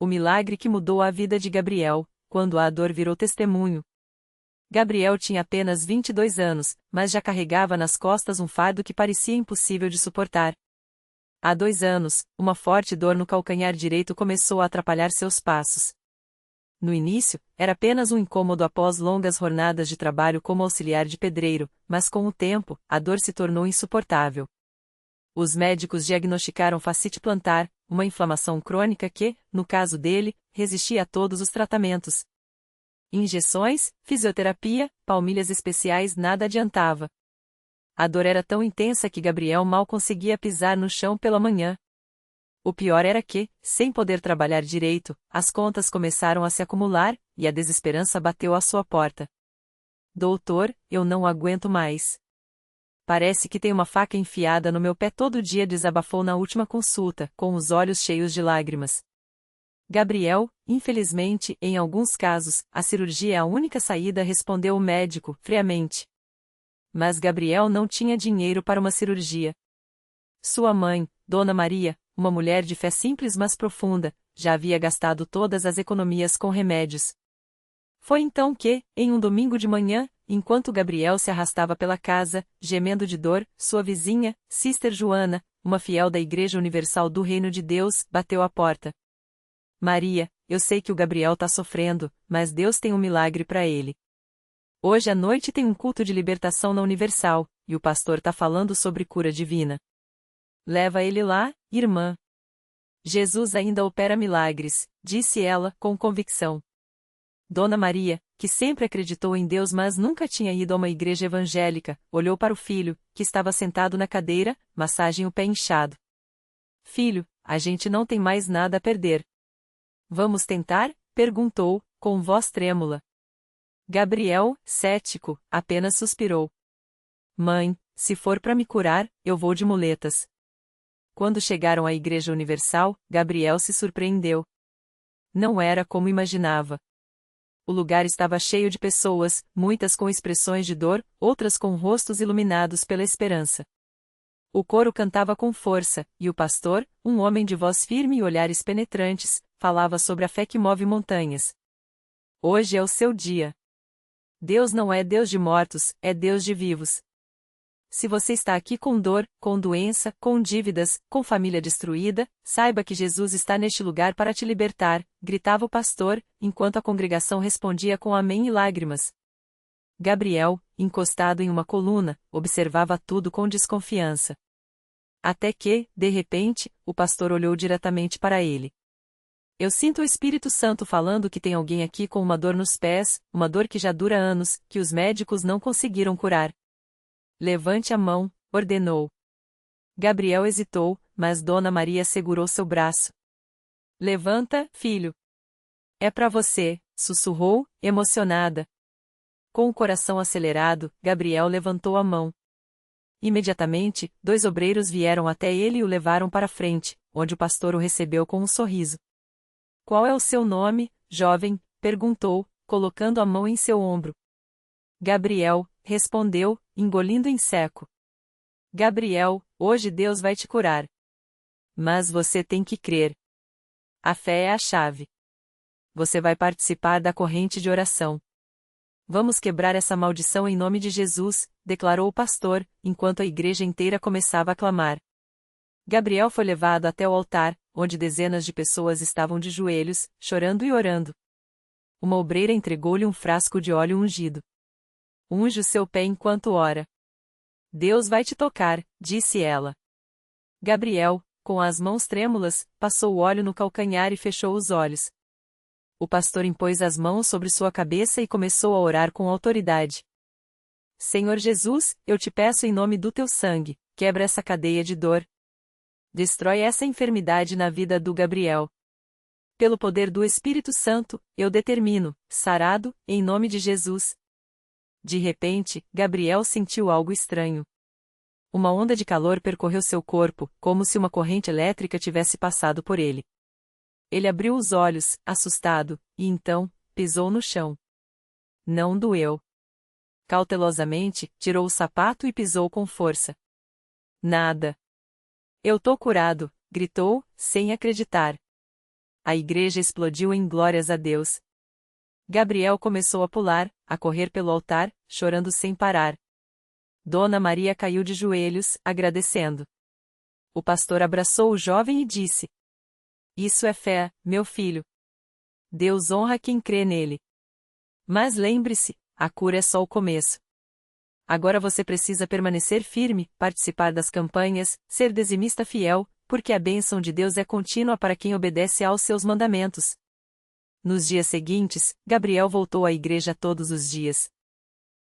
O milagre que mudou a vida de Gabriel, quando a dor virou testemunho. Gabriel tinha apenas 22 anos, mas já carregava nas costas um fardo que parecia impossível de suportar. Há 2 anos, uma forte dor no calcanhar direito começou a atrapalhar seus passos. No início, era apenas um incômodo após longas jornadas de trabalho como auxiliar de pedreiro, mas com o tempo, a dor se tornou insuportável. Os médicos diagnosticaram fascite plantar, uma inflamação crônica que, no caso dele, resistia a todos os tratamentos. Injeções, fisioterapia, palmilhas especiais nada adiantava. A dor era tão intensa que Gabriel mal conseguia pisar no chão pela manhã. O pior era que, sem poder trabalhar direito, as contas começaram a se acumular, e a desesperança bateu à sua porta. Doutor, eu não aguento mais. Parece que tem uma faca enfiada no meu pé todo dia, desabafou na última consulta, com os olhos cheios de lágrimas. Gabriel, infelizmente, em alguns casos, a cirurgia é a única saída, respondeu o médico, friamente. Mas Gabriel não tinha dinheiro para uma cirurgia. Sua mãe, Dona Maria, uma mulher de fé simples mas profunda, já havia gastado todas as economias com remédios. Foi então que, em um domingo de manhã, enquanto Gabriel se arrastava pela casa, gemendo de dor, sua vizinha, Sister Joana, uma fiel da Igreja Universal do Reino de Deus, bateu à porta. Maria, eu sei que o Gabriel está sofrendo, mas Deus tem um milagre para ele. Hoje à noite tem um culto de libertação na Universal, e o pastor está falando sobre cura divina. Leva ele lá, irmã. Jesus ainda opera milagres, disse ela, com convicção. Dona Maria, que sempre acreditou em Deus mas nunca tinha ido a uma igreja evangélica, olhou para o filho, que estava sentado na cadeira, massagem o pé inchado. Filho, a gente não tem mais nada a perder. Vamos tentar? Perguntou, com voz trêmula. Gabriel, cético, apenas suspirou. Mãe, se for para me curar, eu vou de muletas. Quando chegaram à Igreja Universal, Gabriel se surpreendeu. Não era como imaginava. O lugar estava cheio de pessoas, muitas com expressões de dor, outras com rostos iluminados pela esperança. O coro cantava com força, e o pastor, um homem de voz firme e olhares penetrantes, falava sobre a fé que move montanhas. Hoje é o seu dia. Deus não é Deus de mortos, é Deus de vivos. Se você está aqui com dor, com doença, com dívidas, com família destruída, saiba que Jesus está neste lugar para te libertar, gritava o pastor, enquanto a congregação respondia com amém e lágrimas. Gabriel, encostado em uma coluna, observava tudo com desconfiança. Até que, de repente, o pastor olhou diretamente para ele. Eu sinto o Espírito Santo falando que tem alguém aqui com uma dor nos pés, uma dor que já dura anos, que os médicos não conseguiram curar. Levante a mão, ordenou. Gabriel hesitou, mas Dona Maria segurou seu braço. Levanta, filho. É para você, sussurrou, emocionada. Com o coração acelerado, Gabriel levantou a mão. Imediatamente, 2 obreiros vieram até ele e o levaram para frente, onde o pastor o recebeu com um sorriso. Qual é o seu nome, jovem? Perguntou, colocando a mão em seu ombro. Gabriel, respondeu, engolindo em seco. Gabriel, hoje Deus vai te curar. Mas você tem que crer. A fé é a chave. Você vai participar da corrente de oração. Vamos quebrar essa maldição em nome de Jesus, declarou o pastor, enquanto a igreja inteira começava a clamar. Gabriel foi levado até o altar, onde dezenas de pessoas estavam de joelhos, chorando e orando. Uma obreira entregou-lhe um frasco de óleo ungido. Unge o seu pé enquanto ora. Deus vai te tocar, disse ela. Gabriel, com as mãos trêmulas, passou o óleo no calcanhar e fechou os olhos. O pastor impôs as mãos sobre sua cabeça e começou a orar com autoridade. Senhor Jesus, eu te peço em nome do teu sangue, quebra essa cadeia de dor. Destrói essa enfermidade na vida do Gabriel. Pelo poder do Espírito Santo, eu determino, sarado, em nome de Jesus. De repente, Gabriel sentiu algo estranho. Uma onda de calor percorreu seu corpo, como se uma corrente elétrica tivesse passado por ele. Ele abriu os olhos, assustado, e então, pisou no chão. Não doeu. Cautelosamente, tirou o sapato e pisou com força. Nada. Eu tô curado, gritou, sem acreditar. A igreja explodiu em glórias a Deus. Gabriel começou a pular, a correr pelo altar, chorando sem parar. Dona Maria caiu de joelhos, agradecendo. O pastor abraçou o jovem e disse: Isso é fé, meu filho. Deus honra quem crê nele. Mas lembre-se, a cura é só o começo. Agora você precisa permanecer firme, participar das campanhas, ser dizimista fiel, porque a bênção de Deus é contínua para quem obedece aos seus mandamentos. Nos dias seguintes, Gabriel voltou à igreja todos os dias.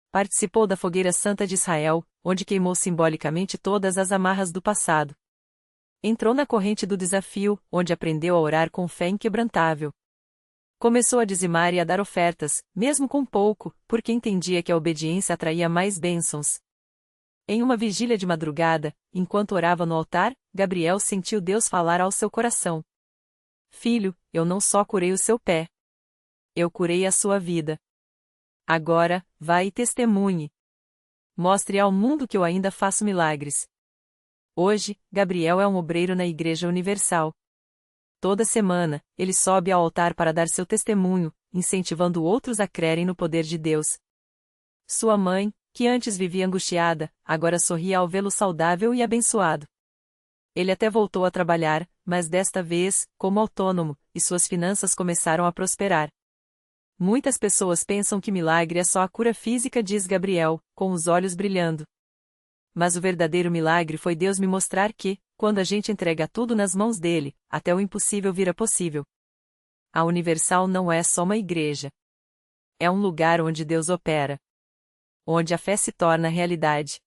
Participou da fogueira santa de Israel, onde queimou simbolicamente todas as amarras do passado. Entrou na corrente do desafio, onde aprendeu a orar com fé inquebrantável. Começou a dizimar e a dar ofertas, mesmo com pouco, porque entendia que a obediência atraía mais bênçãos. Em uma vigília de madrugada, enquanto orava no altar, Gabriel sentiu Deus falar ao seu coração: Filho, eu não só curei o seu pé. Eu curei a sua vida. Agora, vá e testemunhe. Mostre ao mundo que eu ainda faço milagres. Hoje, Gabriel é um obreiro na Igreja Universal. Toda semana, ele sobe ao altar para dar seu testemunho, incentivando outros a crerem no poder de Deus. Sua mãe, que antes vivia angustiada, agora sorria ao vê-lo saudável e abençoado. Ele até voltou a trabalhar, mas desta vez, como autônomo, e suas finanças começaram a prosperar. Muitas pessoas pensam que milagre é só a cura física, diz Gabriel, com os olhos brilhando. Mas o verdadeiro milagre foi Deus me mostrar que, quando a gente entrega tudo nas mãos dele, até o impossível vira possível. A Universal não é só uma igreja. É um lugar onde Deus opera. Onde a fé se torna realidade.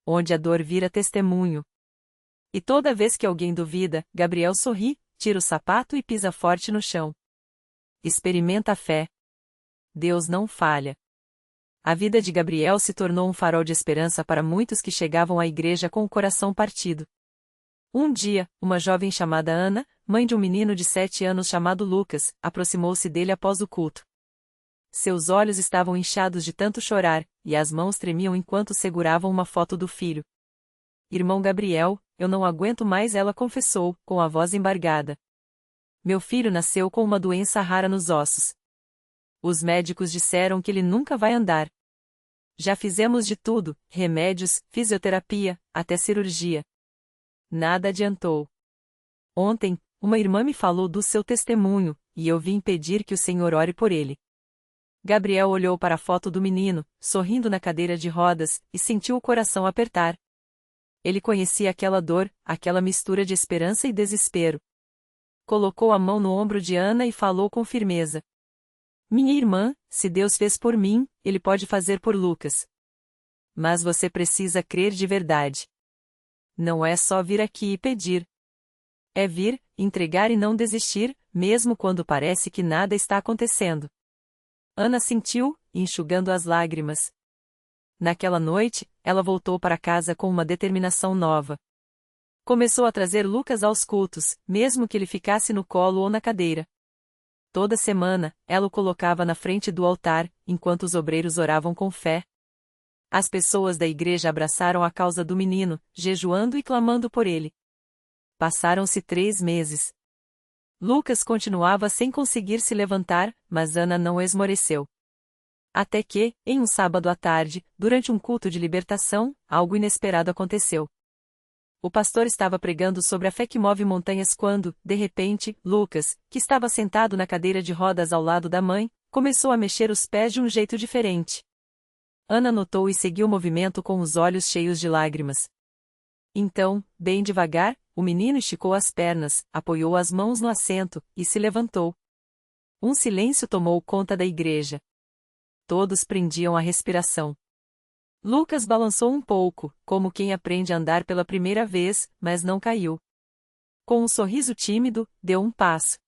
Onde a dor vira testemunho. E toda vez que alguém duvida, Gabriel sorri, tira o sapato e pisa forte no chão. Experimenta a fé. Deus não falha. A vida de Gabriel se tornou um farol de esperança para muitos que chegavam à igreja com o coração partido. Um dia, uma jovem chamada Ana, mãe de um menino de 7 anos chamado Lucas, aproximou-se dele após o culto. Seus olhos estavam inchados de tanto chorar, e as mãos tremiam enquanto seguravam uma foto do filho. Irmão Gabriel, eu não aguento mais, ela confessou, com a voz embargada. Meu filho nasceu com uma doença rara nos ossos. Os médicos disseram que ele nunca vai andar. Já fizemos de tudo, remédios, fisioterapia, até cirurgia. Nada adiantou. Ontem, uma irmã me falou do seu testemunho, e eu vim pedir que o Senhor ore por ele. Gabriel olhou para a foto do menino, sorrindo na cadeira de rodas, e sentiu o coração apertar. Ele conhecia aquela dor, aquela mistura de esperança e desespero. Colocou a mão no ombro de Ana e falou com firmeza. Minha irmã, se Deus fez por mim, Ele pode fazer por Lucas. Mas você precisa crer de verdade. Não é só vir aqui e pedir. É vir, entregar e não desistir, mesmo quando parece que nada está acontecendo. Ana sentiu, enxugando as lágrimas. Naquela noite, ela voltou para casa com uma determinação nova. Começou a trazer Lucas aos cultos, mesmo que ele ficasse no colo ou na cadeira. Toda semana, ela o colocava na frente do altar, enquanto os obreiros oravam com fé. As pessoas da igreja abraçaram a causa do menino, jejuando e clamando por ele. Passaram-se 3 meses. Lucas continuava sem conseguir se levantar, mas Ana não esmoreceu. Até que, em um sábado à tarde, durante um culto de libertação, algo inesperado aconteceu. O pastor estava pregando sobre a fé que move montanhas quando, de repente, Lucas, que estava sentado na cadeira de rodas ao lado da mãe, começou a mexer os pés de um jeito diferente. Ana notou e seguiu o movimento com os olhos cheios de lágrimas. Então, bem devagar, o menino esticou as pernas, apoiou as mãos no assento, e se levantou. Um silêncio tomou conta da igreja. Todos prendiam a respiração. Lucas balançou um pouco, como quem aprende a andar pela primeira vez, mas não caiu. Com um sorriso tímido, deu um passo.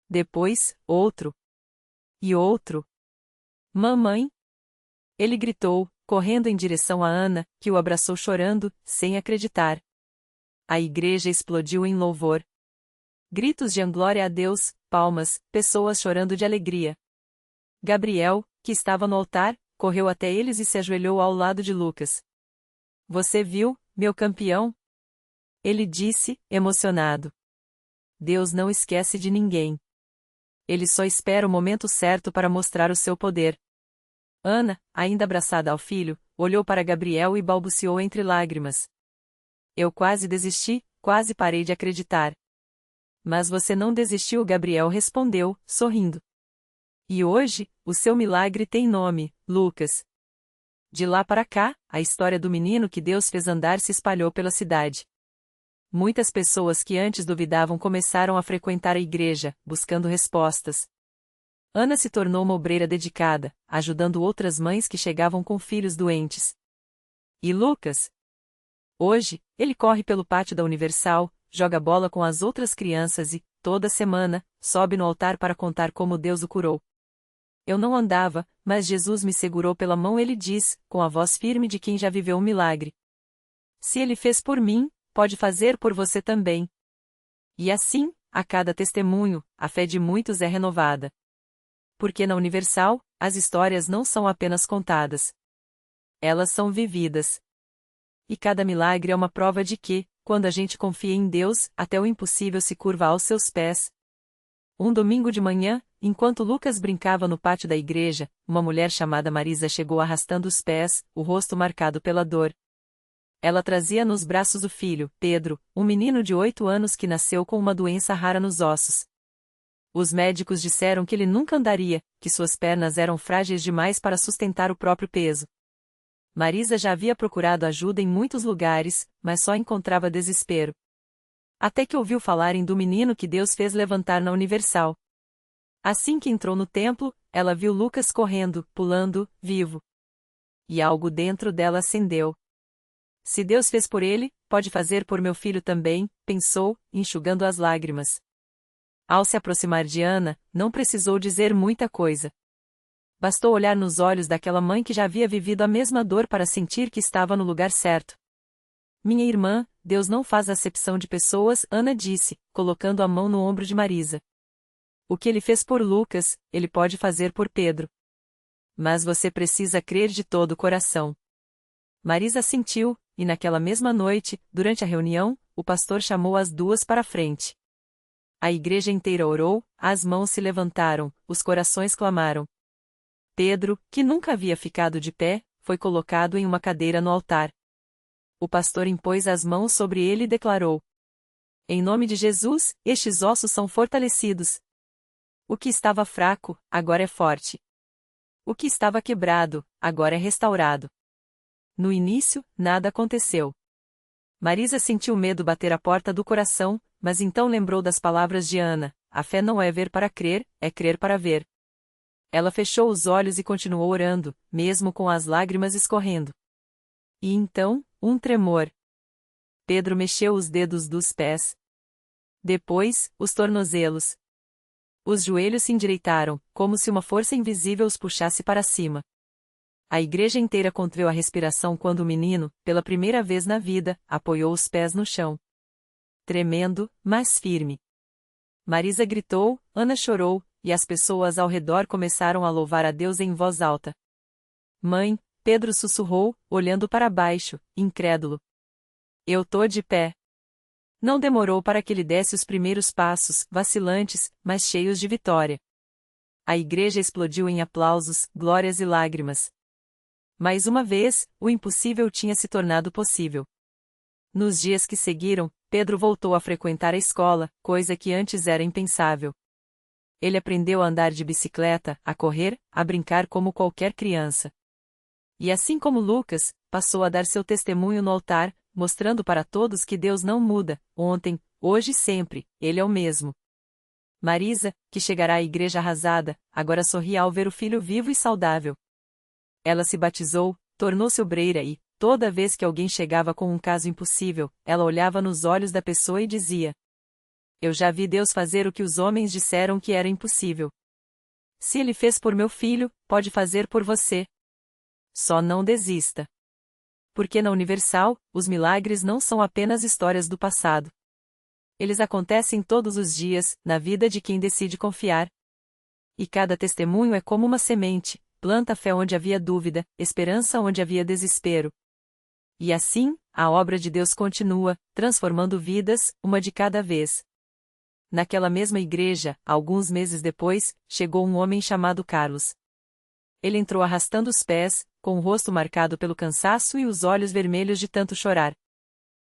Depois, outro. E outro. Mamãe! Ele gritou, correndo em direção a Ana, que o abraçou chorando, sem acreditar. A igreja explodiu em louvor. Gritos de glória a Deus, palmas, pessoas chorando de alegria. Gabriel, que estava no altar, correu até eles e se ajoelhou ao lado de Lucas. Você viu, meu campeão? Ele disse, emocionado. Deus não esquece de ninguém. Ele só espera o momento certo para mostrar o seu poder. Ana, ainda abraçada ao filho, olhou para Gabriel e balbuciou entre lágrimas. Eu quase desisti, quase parei de acreditar. Mas você não desistiu, Gabriel respondeu, sorrindo. E hoje, o seu milagre tem nome, Lucas. De lá para cá, a história do menino que Deus fez andar se espalhou pela cidade. Muitas pessoas que antes duvidavam começaram a frequentar a igreja, buscando respostas. Ana se tornou uma obreira dedicada, ajudando outras mães que chegavam com filhos doentes. E Lucas? Hoje, ele corre pelo pátio da Universal, joga bola com as outras crianças e, toda semana, sobe no altar para contar como Deus o curou. Eu não andava, mas Jesus me segurou pela mão, ele diz, com a voz firme de quem já viveu um milagre. Se ele fez por mim, pode fazer por você também. E assim, a cada testemunho, a fé de muitos é renovada. Porque na Universal, as histórias não são apenas contadas. Elas são vividas. E cada milagre é uma prova de que, quando a gente confia em Deus, até o impossível se curva aos seus pés. Um domingo de manhã, enquanto Lucas brincava no pátio da igreja, uma mulher chamada Marisa chegou arrastando os pés, o rosto marcado pela dor. Ela trazia nos braços o filho, Pedro, um menino de 8 anos que nasceu com uma doença rara nos ossos. Os médicos disseram que ele nunca andaria, que suas pernas eram frágeis demais para sustentar o próprio peso. Marisa já havia procurado ajuda em muitos lugares, mas só encontrava desespero. Até que ouviu falarem do menino que Deus fez levantar na Universal. Assim que entrou no templo, ela viu Lucas correndo, pulando, vivo. E algo dentro dela acendeu. Se Deus fez por ele, pode fazer por meu filho também, pensou, enxugando as lágrimas. Ao se aproximar de Ana, não precisou dizer muita coisa. Bastou olhar nos olhos daquela mãe que já havia vivido a mesma dor para sentir que estava no lugar certo. Minha irmã, Deus não faz acepção de pessoas, Ana disse, colocando a mão no ombro de Marisa. O que ele fez por Lucas, ele pode fazer por Pedro. Mas você precisa crer de todo o coração. Marisa assentiu, e naquela mesma noite, durante a reunião, o pastor chamou as duas para a frente. A igreja inteira orou, as mãos se levantaram, os corações clamaram. Pedro, que nunca havia ficado de pé, foi colocado em uma cadeira no altar. O pastor impôs as mãos sobre ele e declarou: em nome de Jesus, estes ossos são fortalecidos. O que estava fraco, agora é forte. O que estava quebrado, agora é restaurado. No início, nada aconteceu. Marisa sentiu medo bater à porta do coração, mas então lembrou das palavras de Ana: a fé não é ver para crer, é crer para ver. Ela fechou os olhos e continuou orando, mesmo com as lágrimas escorrendo. E então, um tremor. Pedro mexeu os dedos dos pés. Depois, os tornozelos. Os joelhos se endireitaram, como se uma força invisível os puxasse para cima. A igreja inteira conteve a respiração quando o menino, pela primeira vez na vida, apoiou os pés no chão. Tremendo, mas firme. Marisa gritou, Ana chorou, e as pessoas ao redor começaram a louvar a Deus em voz alta. Mãe, Pedro sussurrou, olhando para baixo, incrédulo. Eu tô de pé. Não demorou para que ele desse os primeiros passos, vacilantes, mas cheios de vitória. A igreja explodiu em aplausos, glórias e lágrimas. Mais uma vez, o impossível tinha se tornado possível. Nos dias que seguiram, Pedro voltou a frequentar a escola, coisa que antes era impensável. Ele aprendeu a andar de bicicleta, a correr, a brincar como qualquer criança. E assim como Lucas, passou a dar seu testemunho no altar, mostrando para todos que Deus não muda, ontem, hoje e sempre, Ele é o mesmo. Marisa, que chegará à igreja arrasada, agora sorria ao ver o filho vivo e saudável. Ela se batizou, tornou-se obreira e, toda vez que alguém chegava com um caso impossível, ela olhava nos olhos da pessoa e dizia: eu já vi Deus fazer o que os homens disseram que era impossível. Se Ele fez por meu filho, pode fazer por você. Só não desista. Porque na Universal, os milagres não são apenas histórias do passado. Eles acontecem todos os dias, na vida de quem decide confiar. E cada testemunho é como uma semente, planta fé onde havia dúvida, esperança onde havia desespero. E assim, a obra de Deus continua, transformando vidas, uma de cada vez. Naquela mesma igreja, alguns meses depois, chegou um homem chamado Carlos. Ele entrou arrastando os pés, com o rosto marcado pelo cansaço e os olhos vermelhos de tanto chorar.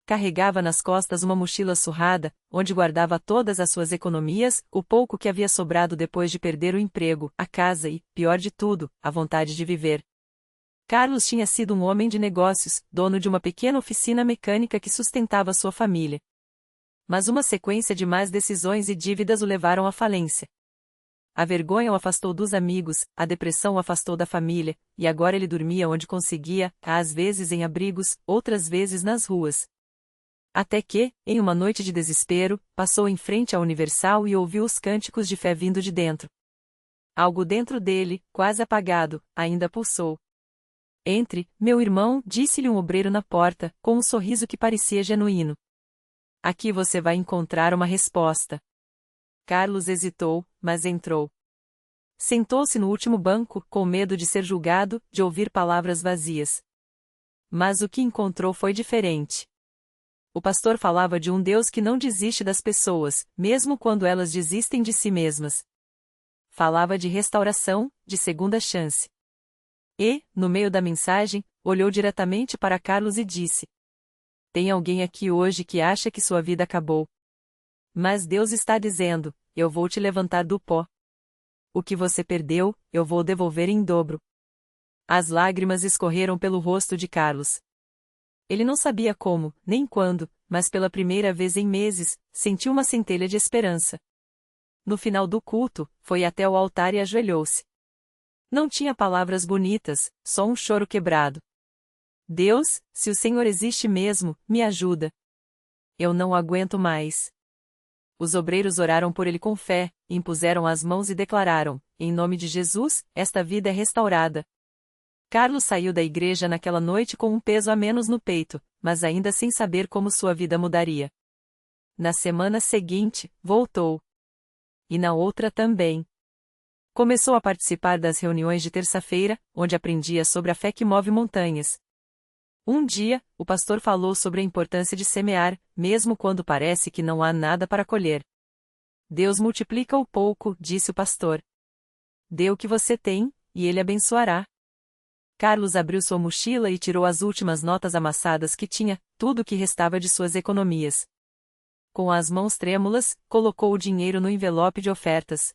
Carregava nas costas uma mochila surrada, onde guardava todas as suas economias, o pouco que havia sobrado depois de perder o emprego, a casa e, pior de tudo, a vontade de viver. Carlos tinha sido um homem de negócios, dono de uma pequena oficina mecânica que sustentava sua família. Mas uma sequência de más decisões e dívidas o levaram à falência. A vergonha o afastou dos amigos, a depressão o afastou da família, e agora ele dormia onde conseguia, às vezes em abrigos, outras vezes nas ruas. Até que, em uma noite de desespero, passou em frente à Universal e ouviu os cânticos de fé vindo de dentro. Algo dentro dele, quase apagado, ainda pulsou. Entre, meu irmão, disse-lhe um obreiro na porta, com um sorriso que parecia genuíno. Aqui você vai encontrar uma resposta. Carlos hesitou, mas entrou. Sentou-se no último banco, com medo de ser julgado, de ouvir palavras vazias. Mas o que encontrou foi diferente. O pastor falava de um Deus que não desiste das pessoas, mesmo quando elas desistem de si mesmas. Falava de restauração, de segunda chance. E, no meio da mensagem, olhou diretamente para Carlos e disse: tem alguém aqui hoje que acha que sua vida acabou. Mas Deus está dizendo: eu vou te levantar do pó. O que você perdeu, eu vou devolver em dobro. As lágrimas escorreram pelo rosto de Carlos. Ele não sabia como, nem quando, mas pela primeira vez em meses, sentiu uma centelha de esperança. No final do culto, foi até o altar e ajoelhou-se. Não tinha palavras bonitas, só um choro quebrado. Deus, se o Senhor existe mesmo, me ajuda. Eu não aguento mais. Os obreiros oraram por ele com fé, impuseram as mãos e declararam: em nome de Jesus, esta vida é restaurada. Carlos saiu da igreja naquela noite com um peso a menos no peito, mas ainda sem saber como sua vida mudaria. Na semana seguinte, voltou. E na outra também. Começou a participar das reuniões de terça-feira, onde aprendia sobre a fé que move montanhas. Um dia, o pastor falou sobre a importância de semear, mesmo quando parece que não há nada para colher. Deus multiplica o pouco, disse o pastor. Dê o que você tem, e ele abençoará. Carlos abriu sua mochila e tirou as últimas notas amassadas que tinha, tudo o que restava de suas economias. Com as mãos trêmulas, colocou o dinheiro no envelope de ofertas.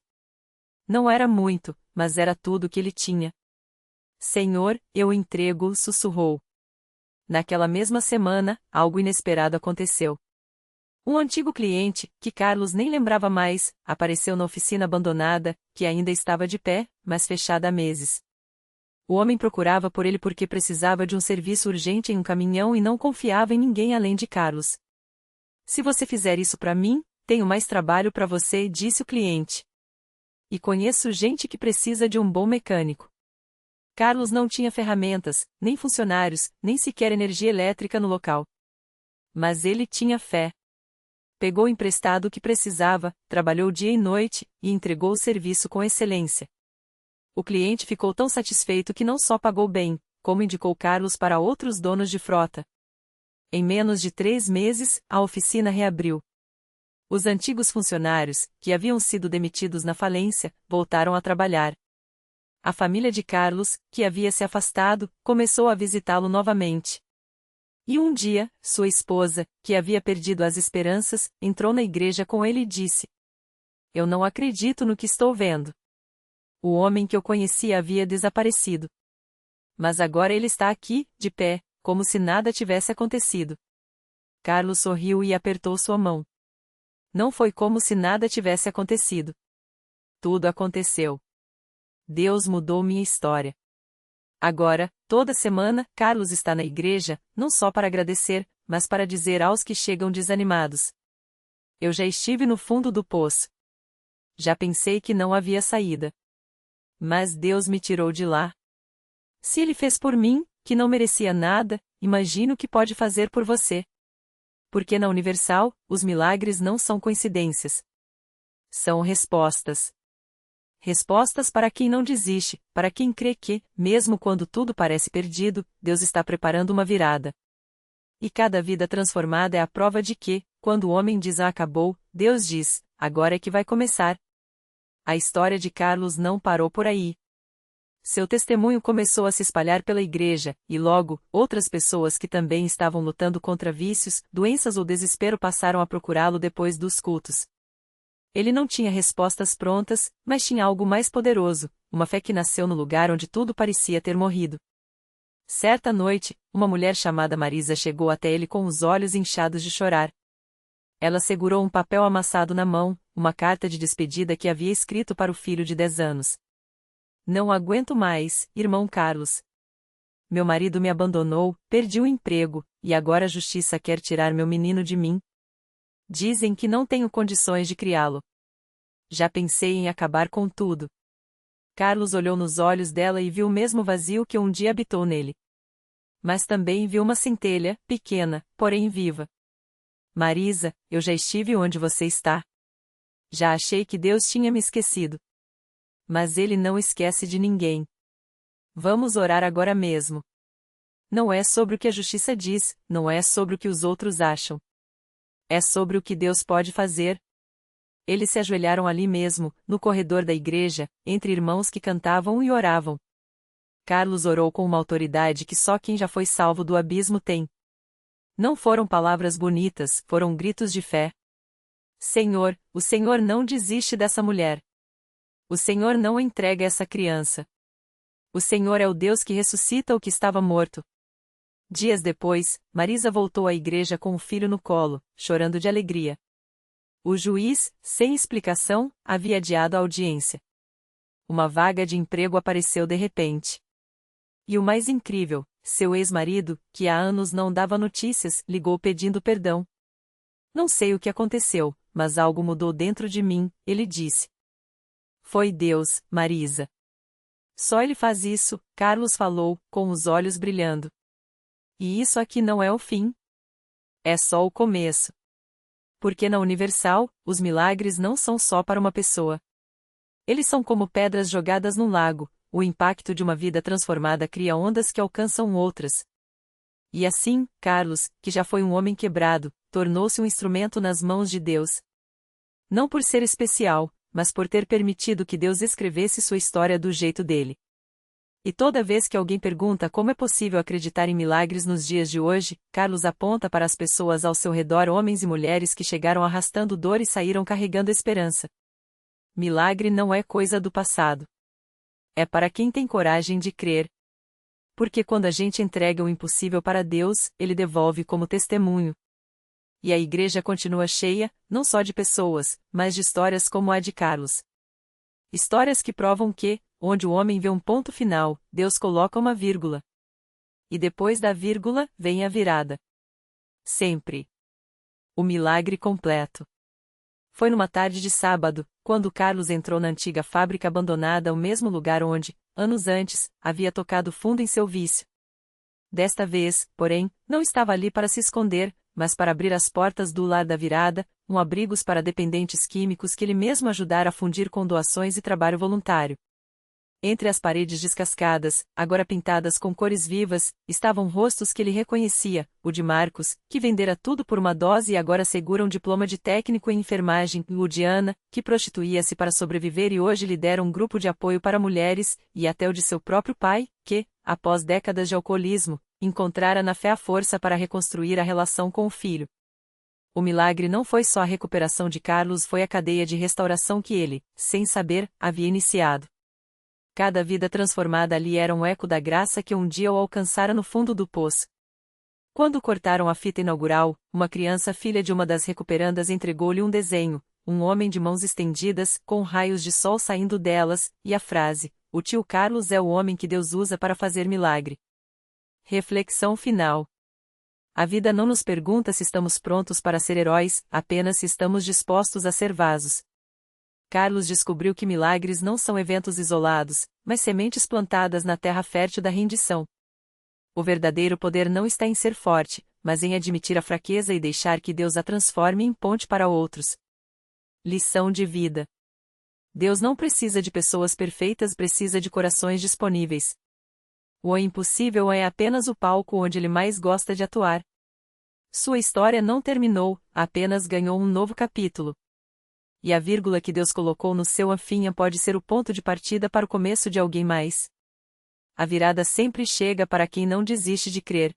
Não era muito, mas era tudo o que ele tinha. Senhor, eu entrego, sussurrou. Naquela mesma semana, algo inesperado aconteceu. Um antigo cliente, que Carlos nem lembrava mais, apareceu na oficina abandonada, que ainda estava de pé, mas fechada há meses. O homem procurava por ele porque precisava de um serviço urgente em um caminhão e não confiava em ninguém além de Carlos. Se você fizer isso para mim, tenho mais trabalho para você, disse o cliente. E conheço gente que precisa de um bom mecânico. Carlos não tinha ferramentas, nem funcionários, nem sequer energia elétrica no local. Mas ele tinha fé. Pegou emprestado o que precisava, trabalhou dia e noite, e entregou o serviço com excelência. O cliente ficou tão satisfeito que não só pagou bem, como indicou Carlos para outros donos de frota. Em menos de 3 meses, a oficina reabriu. Os antigos funcionários, que haviam sido demitidos na falência, voltaram a trabalhar. A família de Carlos, que havia se afastado, começou a visitá-lo novamente. E um dia, sua esposa, que havia perdido as esperanças, entrou na igreja com ele e disse: eu não acredito no que estou vendo. O homem que eu conhecia havia desaparecido. Mas agora ele está aqui, de pé, como se nada tivesse acontecido. Carlos sorriu e apertou sua mão. Não foi como se nada tivesse acontecido. Tudo aconteceu. Deus mudou minha história. Agora, toda semana, Carlos está na igreja, não só para agradecer, mas para dizer aos que chegam desanimados: eu já estive no fundo do poço. Já pensei que não havia saída. Mas Deus me tirou de lá. Se Ele fez por mim, que não merecia nada, imagine o que pode fazer por você. Porque na Universal, os milagres não são coincidências. São respostas. Respostas para quem não desiste, para quem crê que, mesmo quando tudo parece perdido, Deus está preparando uma virada. E cada vida transformada é a prova de que, quando o homem diz acabou, Deus diz: agora é que vai começar. A história de Carlos não parou por aí. Seu testemunho começou a se espalhar pela igreja, e logo, outras pessoas que também estavam lutando contra vícios, doenças ou desespero passaram a procurá-lo depois dos cultos. Ele não tinha respostas prontas, mas tinha algo mais poderoso, uma fé que nasceu no lugar onde tudo parecia ter morrido. Certa noite, uma mulher chamada Marisa chegou até ele com os olhos inchados de chorar. Ela segurou um papel amassado na mão, uma carta de despedida que havia escrito para o filho de 10 anos. Não aguento mais, irmão Carlos. Meu marido me abandonou, perdi o emprego, e agora a justiça quer tirar meu menino de mim. Dizem que não tenho condições de criá-lo. Já pensei em acabar com tudo. Carlos olhou nos olhos dela e viu o mesmo vazio que um dia habitou nele. Mas também viu uma centelha, pequena, porém viva. Marisa, eu já estive onde você está. Já achei que Deus tinha me esquecido. Mas Ele não esquece de ninguém. Vamos orar agora mesmo. Não é sobre o que a justiça diz, não é sobre o que os outros acham. É sobre o que Deus pode fazer. Eles se ajoelharam ali mesmo, no corredor da igreja, entre irmãos que cantavam e oravam. Carlos orou com uma autoridade que só quem já foi salvo do abismo tem. Não foram palavras bonitas, foram gritos de fé. Senhor, o Senhor não desiste dessa mulher. O Senhor não entrega essa criança. O Senhor é o Deus que ressuscita o que estava morto. Dias depois, Marisa voltou à igreja com o filho no colo, chorando de alegria. O juiz, sem explicação, havia adiado a audiência. Uma vaga de emprego apareceu de repente. E o mais incrível, seu ex-marido, que há anos não dava notícias, ligou pedindo perdão. Não sei o que aconteceu, mas algo mudou dentro de mim, ele disse. Foi Deus, Marisa. Só ele faz isso, Carlos falou, com os olhos brilhando. E isso aqui não é o fim. É só o começo. Porque na Universal, os milagres não são só para uma pessoa. Eles são como pedras jogadas num lago, o impacto de uma vida transformada cria ondas que alcançam outras. E assim, Carlos, que já foi um homem quebrado, tornou-se um instrumento nas mãos de Deus. Não por ser especial, mas por ter permitido que Deus escrevesse sua história do jeito dele. E toda vez que alguém pergunta como é possível acreditar em milagres nos dias de hoje, Carlos aponta para as pessoas ao seu redor, homens e mulheres que chegaram arrastando dor e saíram carregando esperança. Milagre não é coisa do passado. É para quem tem coragem de crer. Porque quando a gente entrega o impossível para Deus, Ele devolve como testemunho. E a igreja continua cheia, não só de pessoas, mas de histórias como a de Carlos. Histórias que provam que, onde o homem vê um ponto final, Deus coloca uma vírgula. E depois da vírgula, vem a virada. Sempre. O milagre completo. Foi numa tarde de sábado, quando Carlos entrou na antiga fábrica abandonada, o mesmo lugar onde, anos antes, havia tocado fundo em seu vício. Desta vez, porém, não estava ali para se esconder, mas para abrir as portas do lar da virada, um abrigos para dependentes químicos que ele mesmo ajudara a fundir com doações e trabalho voluntário. Entre as paredes descascadas, agora pintadas com cores vivas, estavam rostos que ele reconhecia, o de Marcos, que vendera tudo por uma dose e agora segura um diploma de técnico em enfermagem, o de Ana, que prostituía-se para sobreviver e hoje lidera um grupo de apoio para mulheres, e até o de seu próprio pai, que, após décadas de alcoolismo, encontrara na fé a força para reconstruir a relação com o filho. O milagre não foi só a recuperação de Carlos, foi a cadeia de restauração que ele, sem saber, havia iniciado. Cada vida transformada ali era um eco da graça que um dia o alcançara no fundo do poço. Quando cortaram a fita inaugural, uma criança filha de uma das recuperandas entregou-lhe um desenho, um homem de mãos estendidas, com raios de sol saindo delas, e a frase: "O tio Carlos é o homem que Deus usa para fazer milagre." Reflexão final. A vida não nos pergunta se estamos prontos para ser heróis, apenas se estamos dispostos a ser vasos. Carlos descobriu que milagres não são eventos isolados, mas sementes plantadas na terra fértil da rendição. O verdadeiro poder não está em ser forte, mas em admitir a fraqueza e deixar que Deus a transforme em ponte para outros. Lição de vida. Deus não precisa de pessoas perfeitas, precisa de corações disponíveis. O impossível é apenas o palco onde ele mais gosta de atuar. Sua história não terminou, apenas ganhou um novo capítulo. e a vírgula que Deus colocou no seu afinha pode ser o ponto de partida para o começo de alguém mais. A virada sempre chega para quem não desiste de crer.